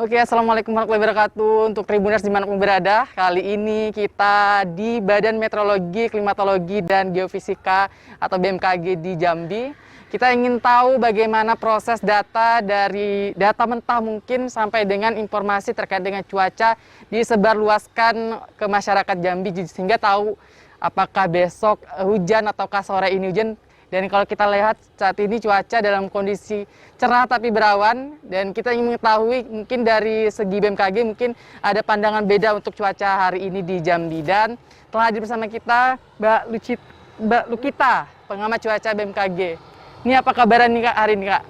Oke, Assalamualaikum warahmatullahi wabarakatuh. Untuk Tribuners dimanapun berada, kali ini kita di Badan Meteorologi, Klimatologi, dan Geofisika atau BMKG di Jambi. Kita ingin tahu bagaimana proses data dari data mentah mungkin sampai dengan informasi terkait dengan cuaca disebarluaskan ke masyarakat Jambi sehingga tahu apakah besok hujan ataukah sore ini hujan. Dan kalau kita lihat saat ini cuaca dalam kondisi cerah tapi berawan, dan kita ingin mengetahui mungkin dari segi BMKG mungkin ada pandangan beda untuk cuaca hari ini di Jambi. Dan telah hadir bersama kita Mbak Lukita, pengamat cuaca BMKG. Ini apa kabar nih Kak hari ini Kak?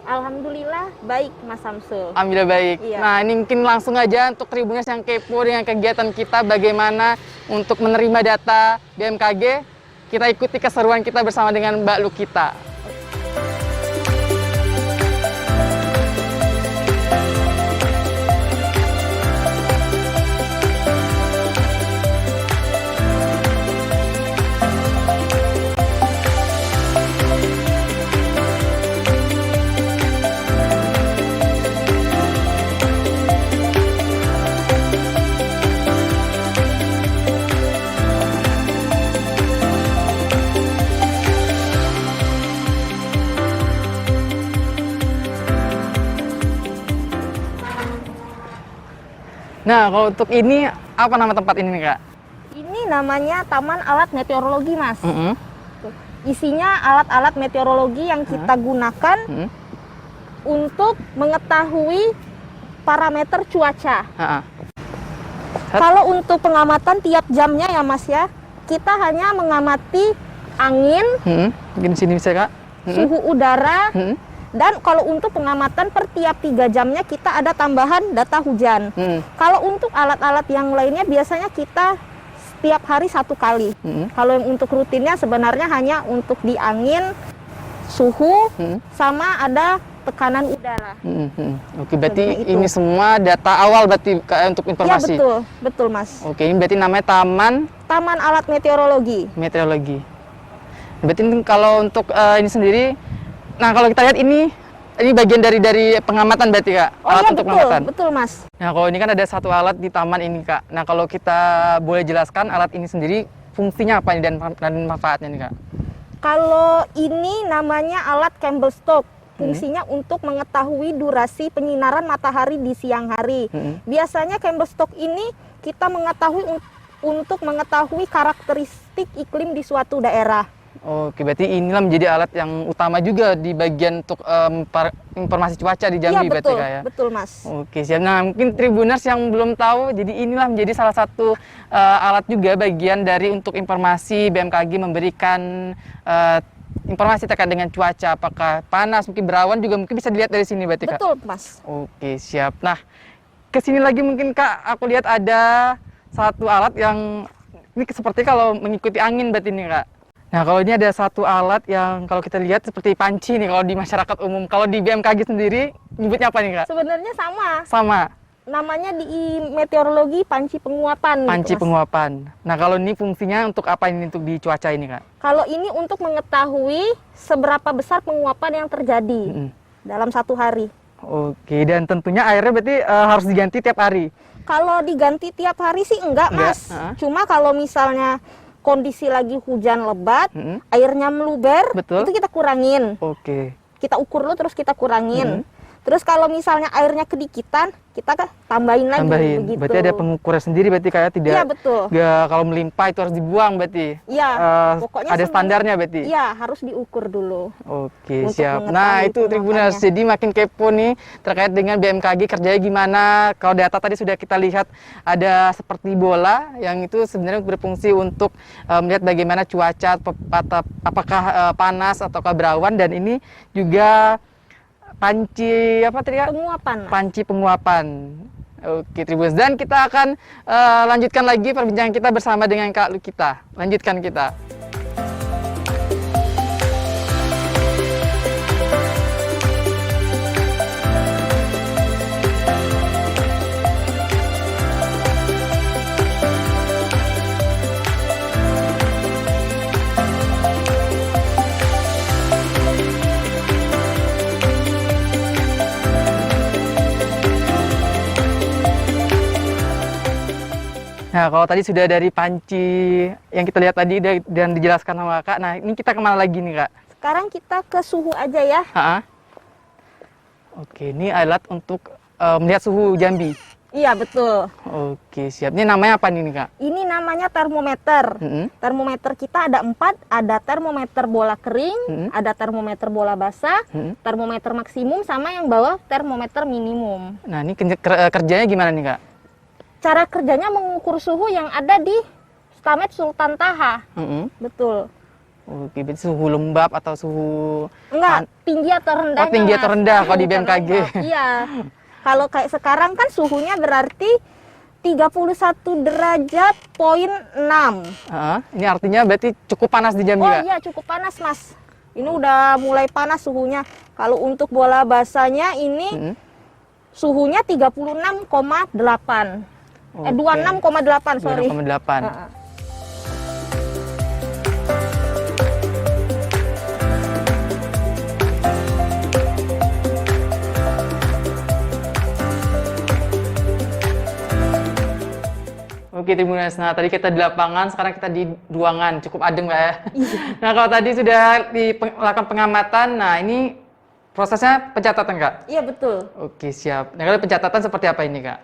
Alhamdulillah baik Mas Samsul. Alhamdulillah baik. Iya. Nah ini mungkin langsung aja untuk Tribuners yang kepo dengan kegiatan kita bagaimana untuk menerima data BMKG. Kita ikuti keseruan kita bersama dengan Mbak Lukita. Nah, kalau untuk ini, apa nama tempat ini nih, Kak? Ini namanya Taman Alat Meteorologi, Mas. Mm-hmm. Isinya alat-alat meteorologi yang kita gunakan untuk mengetahui parameter cuaca. Kalau untuk pengamatan tiap jamnya ya, Mas ya, kita hanya mengamati angin, Mungkin sini bisa, Kak. suhu udara, dan kalau untuk pengamatan per tiap 3 jamnya kita ada tambahan data hujan. Kalau untuk alat-alat yang lainnya biasanya kita setiap hari 1 kali. Kalau yang untuk rutinnya sebenarnya hanya untuk di angin, suhu, sama ada tekanan udara. Oke, berarti ini semua data awal berarti untuk informasi? Iya, betul Mas. Oke, ini berarti namanya Taman Alat Meteorologi. Berarti kalau untuk ini sendiri, nah kalau kita lihat ini bagian dari pengamatan berarti Kak? Oh alat iya, untuk pengamatan. betul Mas. Nah kalau ini kan ada satu alat di taman ini Kak. Nah kalau kita boleh jelaskan alat ini sendiri fungsinya apa nih dan manfaatnya nih Kak? Kalau ini namanya alat Candlestick. Fungsinya untuk mengetahui durasi penyinaran matahari di siang hari. Biasanya Candlestick ini kita mengetahui untuk mengetahui karakteristik iklim di suatu daerah. Oke, berarti inilah menjadi alat yang utama juga di bagian untuk informasi cuaca di Jambi, Iya, berarti Kak ya? Betul Mas. Oke, siap. Nah, mungkin Tribuners yang belum tahu, jadi inilah menjadi salah satu alat juga bagian dari untuk informasi BMKG memberikan informasi terkait dengan cuaca, apakah panas, mungkin berawan juga mungkin bisa dilihat dari sini berarti Kak? Betul Mas. Oke, siap. Nah, kesini lagi mungkin Kak, aku lihat ada satu alat yang ini seperti kalau mengikuti angin berarti ini Kak. Nah, kalau ini ada satu alat yang kalau kita lihat seperti panci nih kalau di masyarakat umum. Kalau di BMKG sendiri nyebutnya apa nih Kak? Sebenarnya sama. Sama. Namanya di meteorologi panci penguapan. Panci gitu, Mas. penguapan. Nah, kalau ini fungsinya untuk apa ini untuk di cuaca ini Kak? Kalau ini untuk mengetahui seberapa besar penguapan yang terjadi dalam 1 hari. Oke, dan tentunya airnya berarti harus diganti tiap hari? Kalau diganti tiap hari sih enggak Mas. Cuma kalau misalnya kondisi lagi hujan lebat, airnya meluber, Betul. itu kita kurangin. Oke. Kita ukur dulu terus kita kurangin. Terus kalau misalnya airnya kedikitan, kita tambahin lagi. Begitu. Berarti ada pengukuran sendiri berarti kayak tidak. Iya, betul. Nggak, kalau melimpah itu harus dibuang berarti. Iya. Pokoknya ada standarnya berarti. Iya, harus diukur dulu. Oke, untuk siap. Nah, itu Tribuners. Jadi makin kepo nih terkait dengan BMKG kerjanya gimana. Kalau data tadi sudah kita lihat ada seperti bola yang itu sebenarnya berfungsi untuk melihat bagaimana cuaca, apakah panas ataukah berawan, dan ini juga panci apa tadi Kak? Penguapan. Panci penguapan. Oke, Tribuners. Dan kita akan lanjutkan lagi perbincangan kita bersama dengan Kak Lukita. Lanjutkan kita. Nah, kalau tadi sudah dari panci yang kita lihat tadi dan dijelaskan sama Kak. Nah, ini kita kemana lagi nih, Kak? Sekarang kita ke suhu aja ya. Ha-ha. Oke, ini alat untuk melihat suhu Jambi. Iya, betul. Oke, siap. Ini namanya apa nih, Kak? Ini namanya termometer. Termometer kita ada 4, ada termometer bola kering, ada termometer bola basah, termometer maksimum, sama yang bawah termometer minimum. Nah, ini kerjanya gimana nih, Kak? Cara kerjanya mengukur suhu yang ada di Stamed Sultan Taha. Betul. Oke, berarti suhu lembab atau suhu... Enggak, tinggi atau rendah. Oh, tinggi atau rendah kalau di BMKG. Iya. Kalau kayak sekarang kan suhunya berarti 31 derajat poin 6. Ini artinya berarti cukup panas di Jambi, Oh Kak? iya, cukup panas, Mas. Ini udah mulai panas suhunya. Kalau untuk bola basahnya ini suhunya 36,8. 26,8, sorry. 26,8. Oke, Tribuners. Nah, tadi kita di lapangan, sekarang kita di ruangan. Cukup adem, Kak ya? Nah, kalau tadi sudah dilakukan pengamatan, nah ini prosesnya pencatatan, Kak? Iya, betul. Oke, siap. Nah, kalau pencatatan seperti apa ini, Kak?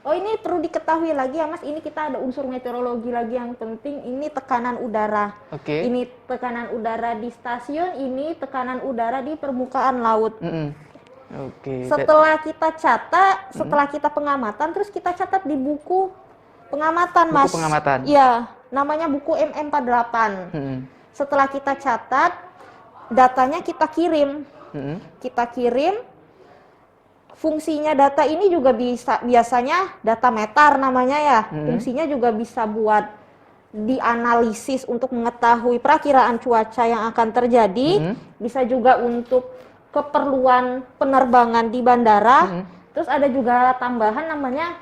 Oh, ini perlu diketahui lagi ya, Mas. Ini kita ada unsur meteorologi lagi yang penting. Ini tekanan udara. Oke. Ini tekanan udara di stasiun, ini tekanan udara di permukaan laut. Oke. Setelah kita catat, setelah kita pengamatan, terus kita catat di buku pengamatan, Mas. Buku pengamatan. Iya, namanya buku MM48. Setelah kita catat, datanya kita kirim. Kita kirim. Fungsinya data ini juga bisa, biasanya data meter namanya ya. Fungsinya juga bisa buat dianalisis untuk mengetahui perakiraan cuaca yang akan terjadi. Bisa juga untuk keperluan penerbangan di bandara. Terus ada juga tambahan namanya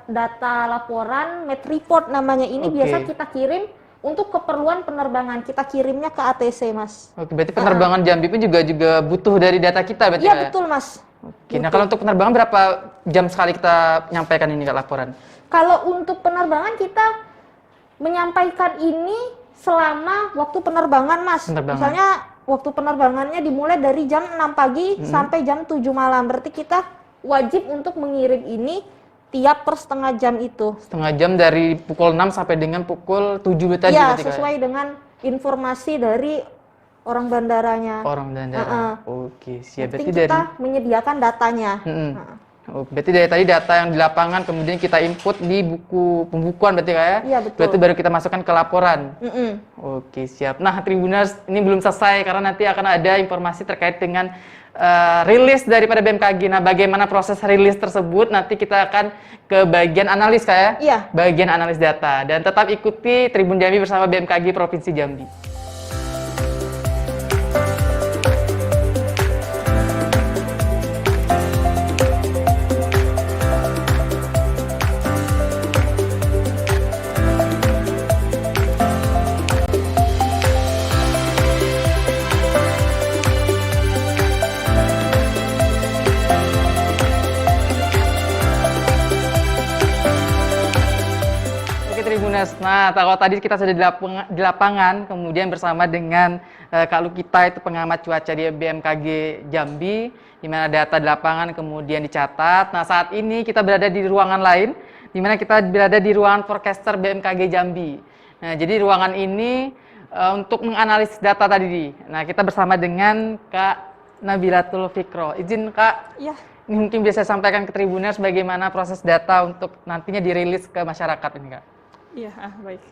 data laporan met report namanya. Ini biasa kita kirim untuk keperluan penerbangan. Kita kirimnya ke ATC, Mas. Oke, berarti penerbangan Jambi pun juga butuh dari data kita berarti ya? Iya, betul, Mas. Oke, nah kalau untuk penerbangan berapa jam sekali kita menyampaikan ini, Kak, laporan? Kalau untuk penerbangan kita menyampaikan ini selama waktu penerbangan, Mas. Misalnya waktu penerbangannya dimulai dari jam 6 pagi sampai jam 7 malam. Berarti kita wajib untuk mengirim ini tiap per setengah jam itu. Setengah jam dari pukul 6 sampai dengan pukul 7 tadi? Iya, sesuai dengan informasi dari orang bandaranya. Orang bandara. Oke, siap. Berarti kita menyediakan datanya. Berarti dari tadi data yang di lapangan kemudian kita input di buku pembukuan berarti, Kak ya? Iya, betul. Berarti baru kita masukkan ke laporan. Oke, siap. Nah, Tribuners, ini belum selesai karena nanti akan ada informasi terkait dengan rilis daripada BMKG. Nah, bagaimana proses rilis tersebut nanti kita akan ke bagian analis, Kak ya? Iya. Bagian analis data. Dan tetap ikuti Tribun Jambi bersama BMKG Provinsi Jambi. Nah, kalau tadi kita sudah di lapangan, kemudian bersama dengan Kak Lukita, itu pengamat cuaca di BMKG Jambi, di mana data di lapangan kemudian dicatat. Nah, saat ini kita berada di ruangan lain, di mana kita berada di ruangan forecaster BMKG Jambi. Nah, jadi ruangan ini untuk menganalisis data tadi. Nah, kita bersama dengan Kak Nabilatul Fikro. Izin, Kak. Iya. Ini mungkin bisa sampaikan ke Tribuners bagaimana proses data untuk nantinya dirilis ke masyarakat ini, Kak. Iya, baik.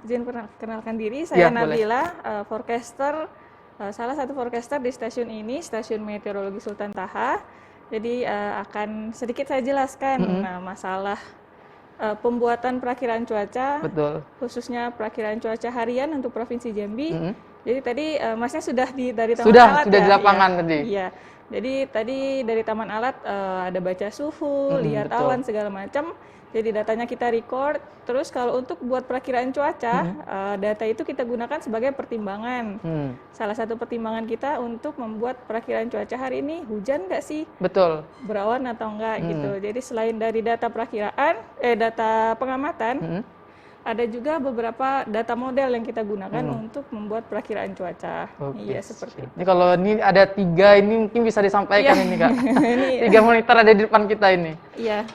Izin perkenalkan diri, saya Nabila, forecaster, salah satu forecaster di stasiun ini, Stasiun Meteorologi Sultan Taha. Jadi akan sedikit saya jelaskan masalah pembuatan perakiraan cuaca, khususnya perakiraan cuaca harian untuk Provinsi Jambi. Jadi tadi Masnya sudah dari Taman Alat sudah di lapangan tadi. Iya. Jadi tadi dari Taman Alat ada baca suhu, lihat awan segala macam. Jadi datanya kita record, terus kalau untuk buat perakiraan cuaca, data itu kita gunakan sebagai pertimbangan. Salah satu pertimbangan kita untuk membuat perakiraan cuaca hari ini, hujan nggak sih? Betul. Berawan atau enggak gitu. Jadi selain dari data perakiraan, data pengamatan, ada juga beberapa data model yang kita gunakan untuk membuat perakiraan cuaca. Iya, seperti itu. Ini kalau ini ada 3, ini mungkin bisa disampaikan ini Kak. 3 monitor ada di depan kita ini. Iya.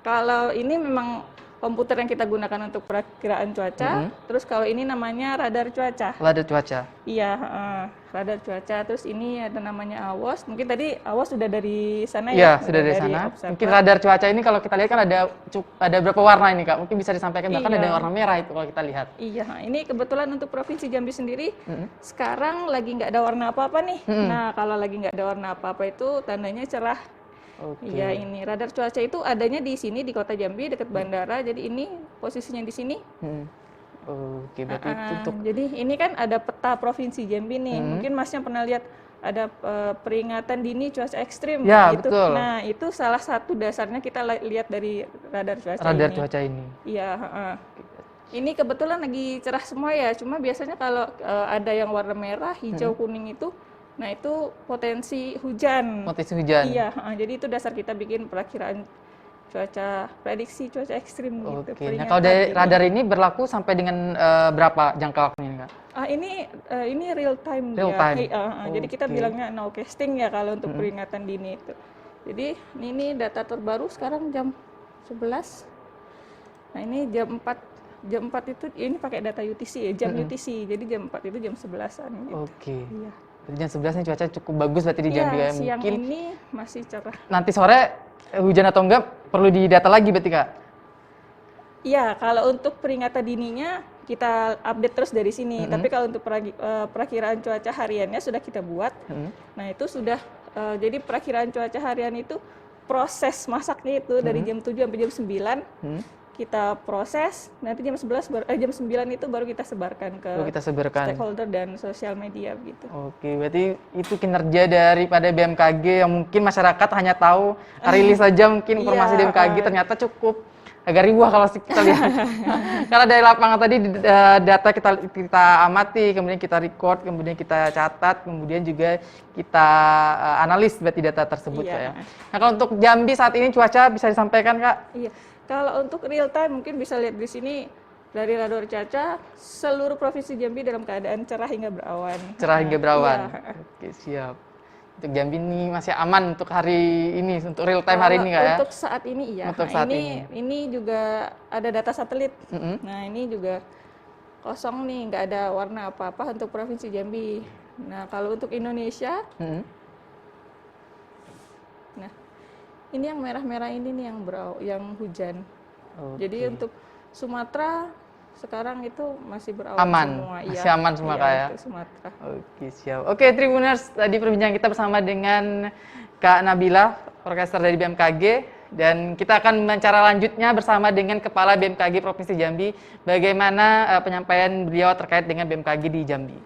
Kalau ini memang komputer yang kita gunakan untuk perakiraan cuaca. Terus kalau ini namanya radar cuaca. Radar cuaca. Iya, radar cuaca. Terus ini ada namanya AWOS. Mungkin tadi AWOS sudah dari sana ya? Ya, sudah dari sana. observer. Mungkin radar cuaca ini kalau kita lihat kan ada berapa warna ini Kak? Mungkin bisa disampaikan, bahkan ada warna merah itu kalau kita lihat. Iya, ini kebetulan untuk Provinsi Jambi sendiri sekarang lagi nggak ada warna apa-apa nih. Nah, kalau lagi nggak ada warna apa-apa itu tandanya cerah. Iya, ini radar cuaca itu adanya di sini di Kota Jambi dekat bandara. Jadi ini posisinya di sini. Oke, berarti itu untuk Jadi ini kan ada peta Provinsi Jambi nih. Mungkin Masnya pernah lihat ada peringatan dini cuaca ekstrim. Ya, gitu. betul. Nah, itu salah satu dasarnya kita lihat dari radar cuaca radar ini. cuaca ini. Iya, ini kebetulan lagi cerah semua ya. Cuma biasanya kalau ada yang warna merah, hijau, kuning itu, nah itu potensi hujan. Potensi hujan. Iya, jadi itu dasar kita bikin perakiraan cuaca, prediksi cuaca ekstrim gitu. Oke. Nah, kalau dari radar ini berlaku sampai dengan berapa jangka waktunya ini Kak? Ini real time. Real time. Jadi kita bilangnya nowcasting ya kalau untuk peringatan dini itu. Jadi ini data terbaru sekarang jam 11. Nah, ini jam 4 itu ini pakai data UTC ya, jam UTC. Jadi jam 4 itu jam 11-an gitu. Oke. Iya. Jadi jam 11 ini cuaca cukup bagus berarti di Jambi ya. Siang Mungkin ini masih cerah. nanti sore hujan atau enggak perlu didata lagi berarti Kak? Iya, kalau untuk peringatan dininya kita update terus dari sini. Tapi kalau untuk perakiraan cuaca hariannya sudah kita buat. Nah, itu sudah jadi perakiraan cuaca harian itu proses masaknya itu dari jam 7 sampai jam 9. Kita proses, nanti jam 9 itu baru kita sebarkan ke stakeholder dan sosial media gitu. Oke, berarti itu kinerja daripada BMKG yang mungkin masyarakat hanya tahu rilis saja mungkin informasi BMKG ternyata cukup agak riuh kalau kita lihat. Karena dari lapangan tadi data kita amati, kemudian kita record, kemudian kita catat, kemudian juga kita analis berarti data tersebut Kak ya. Nah, kalau untuk Jambi saat ini cuaca bisa disampaikan Kak? Iya. Kalau untuk real time mungkin bisa lihat di sini dari radar cuaca seluruh provinsi Jambi dalam keadaan cerah hingga berawan. Cerah hingga berawan. Iya. Oke, siap. Untuk Jambi ini masih aman untuk hari ini, untuk real time hari ini Kak ya? Untuk saat ini iya. Untuk saat ini juga ada data satelit. Nah, ini juga kosong nih, nggak ada warna apa-apa untuk provinsi Jambi. Nah, kalau untuk Indonesia, nah ini yang merah-merah ini nih yang hujan. Jadi untuk Sumatera sekarang itu masih berawan semua. Masih aman semua Kak ya? Sumatera. Oke, siap. Oke, Tribuners, tadi perbincangan kita bersama dengan Kak Nabila, Forecaster dari BMKG, dan kita akan wawancara lanjutnya bersama dengan Kepala BMKG Provinsi Jambi, bagaimana penyampaian beliau terkait dengan BMKG di Jambi.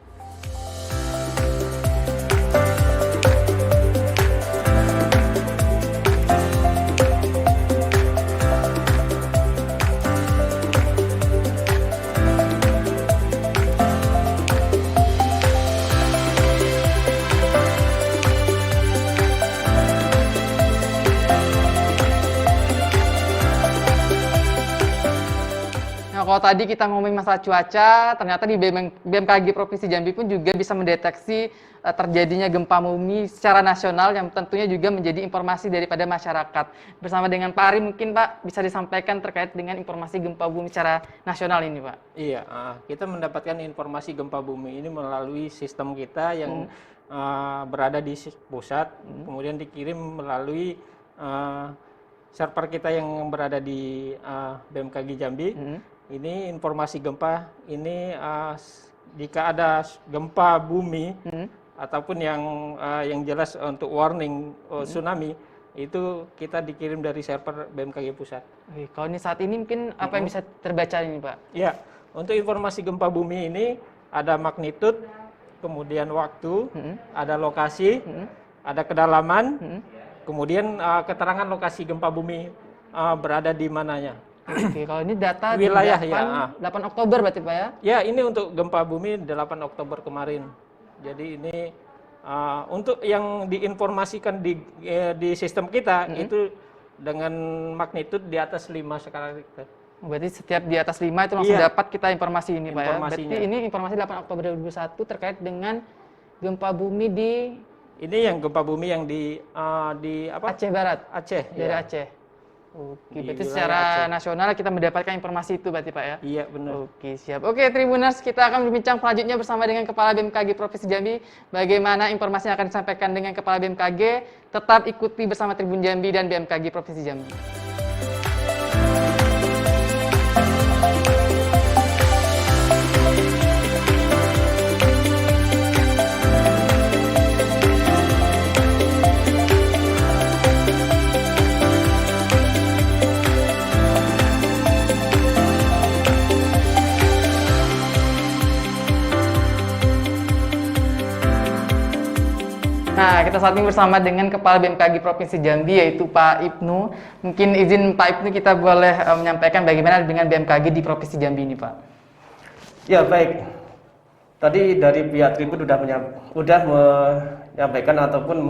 Kalau tadi kita ngomongin masalah cuaca, ternyata di BMKG Provinsi Jambi pun juga bisa mendeteksi terjadinya gempa bumi secara nasional yang tentunya juga menjadi informasi daripada masyarakat. Bersama dengan Pak Ari, mungkin Pak bisa disampaikan terkait dengan informasi gempa bumi secara nasional ini Pak. Iya, kita mendapatkan informasi gempa bumi ini melalui sistem kita yang berada di pusat, kemudian dikirim melalui server kita yang berada di BMKG Jambi. Ini informasi gempa ini jika ada gempa bumi ataupun yang jelas untuk warning tsunami itu kita dikirim dari server BMKG pusat. Kalau ini saat ini mungkin apa yang bisa terbaca ini Pak? Ya, untuk informasi gempa bumi ini ada magnitude, kemudian waktu, ada lokasi, ada kedalaman, kemudian keterangan lokasi gempa bumi berada di mananya. Oke, kalau ini data wilayah di 8, ya. 8 Oktober berarti Pak ya? Ya, ini untuk gempa bumi 8 Oktober kemarin. Jadi ini untuk yang diinformasikan di sistem kita itu dengan magnitud di atas 5 skala Richter. Berarti setiap di atas 5 itu langsung dapat kita informasi ini Pak ya? Berarti ini informasi 8 Oktober 2021 terkait dengan gempa bumi di... Ini yang gempa bumi yang di apa? Aceh Barat? Aceh. Dari ya. Aceh. Oke, berarti secara nasional kita mendapatkan informasi itu berarti Pak ya? Iya, benar. Oke, siap. Oke, Tribuners, kita akan berbincang selanjutnya bersama dengan Kepala BMKG Provinsi Jambi. Bagaimana informasi yang akan disampaikan dengan Kepala BMKG. Tetap ikuti bersama Tribun Jambi dan BMKG Provinsi Jambi. Nah, kita saat ini bersama dengan Kepala BMKG Provinsi Jambi, yaitu Pak Ibnu. Mungkin izin Pak Ibnu kita boleh menyampaikan bagaimana dengan BMKG di Provinsi Jambi ini, Pak. Ya, baik. Tadi dari pihak Tribun sudah menyampaikan ataupun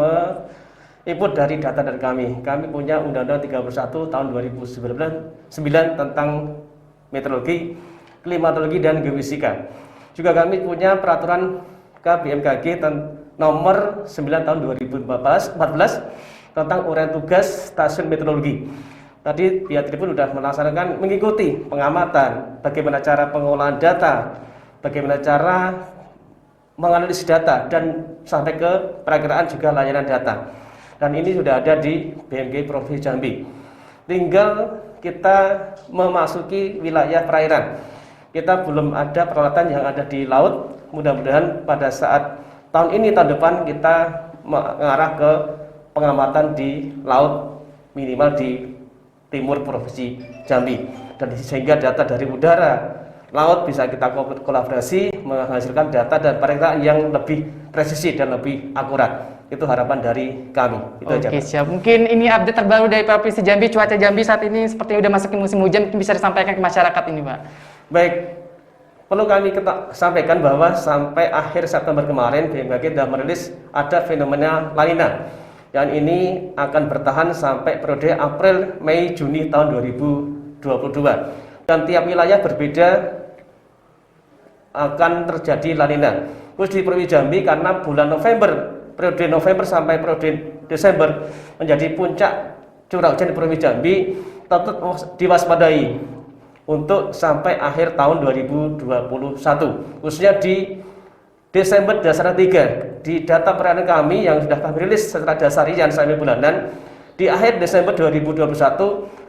input dari data dari kami. Kami punya Undang-Undang 31 tahun 2009 tentang meteorologi, klimatologi, dan geofisika. Juga kami punya peraturan BMKG nomor 9 tahun 2014 tentang uraian tugas stasiun meteorologi. Tadi pihak Tribun sudah melaksanakan mengikuti pengamatan, bagaimana cara pengolahan data, bagaimana cara menganalisis data, dan sampai ke perakiraan juga layanan data. Dan ini sudah ada di BMKG Provinsi Jambi. Tinggal kita memasuki wilayah perairan. Kita belum ada peralatan yang ada di laut. Mudah-mudahan pada saat tahun ini, tahun depan kita mengarah ke pengamatan di laut, minimal di timur Provinsi Jambi, dan sehingga data dari udara, laut bisa kita kolaborasi menghasilkan data dan perakiraan yang lebih presisi dan lebih akurat. Itu harapan dari kami. Itu Oke, siap. Mungkin ini update terbaru dari Provinsi Jambi. Cuaca Jambi saat ini sepertinya sudah masuk ke musim hujan, mungkin bisa disampaikan ke masyarakat ini, Pak. Baik. Perlu kami sampaikan bahwa sampai akhir September kemarin BMKG sudah merilis ada fenomena La Nina, dan ini akan bertahan sampai periode April, Mei, Juni tahun 2022. Dan tiap wilayah berbeda akan terjadi La Nina. Khusus di Provinsi Jambi karena bulan November, periode November sampai periode Desember menjadi puncak curah hujan di Provinsi Jambi, tetap diwaspadai untuk sampai akhir tahun 2021, khususnya di Desember dasar 3. Di data perairan kami yang sudah kami rilis secara dasarian sampai bulanan, di akhir Desember 2021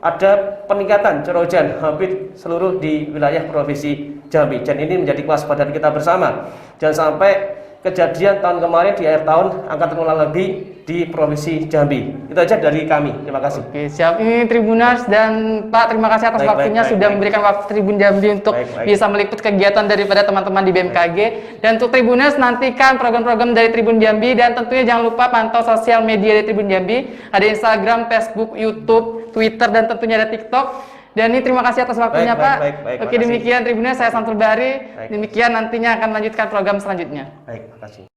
ada peningkatan curah hujan hampir seluruh di wilayah Provinsi Jambi, dan ini menjadi kewaspadaan kita bersama. Jangan sampai kejadian tahun kemarin di akhir tahun akan terulang lagi di Provinsi Jambi. Itu aja dari kami. Terima kasih. Oke, siap. Ini Tribuners dan Pak, terima kasih atas waktunya sudah memberikan waktu Tribun Jambi untuk bisa meliput kegiatan daripada teman-teman di BMKG. Dan untuk Tribuners, nantikan program-program dari Tribun Jambi, dan tentunya jangan lupa pantau sosial media dari Tribun Jambi. Ada Instagram, Facebook, YouTube, Twitter, dan tentunya ada TikTok. Dan ini terima kasih atas waktunya, Pak. Baik, Oke, demikian Tribuners, saya Santul Bahari. Demikian nantinya akan melanjutkan program selanjutnya. Baik, terima kasih.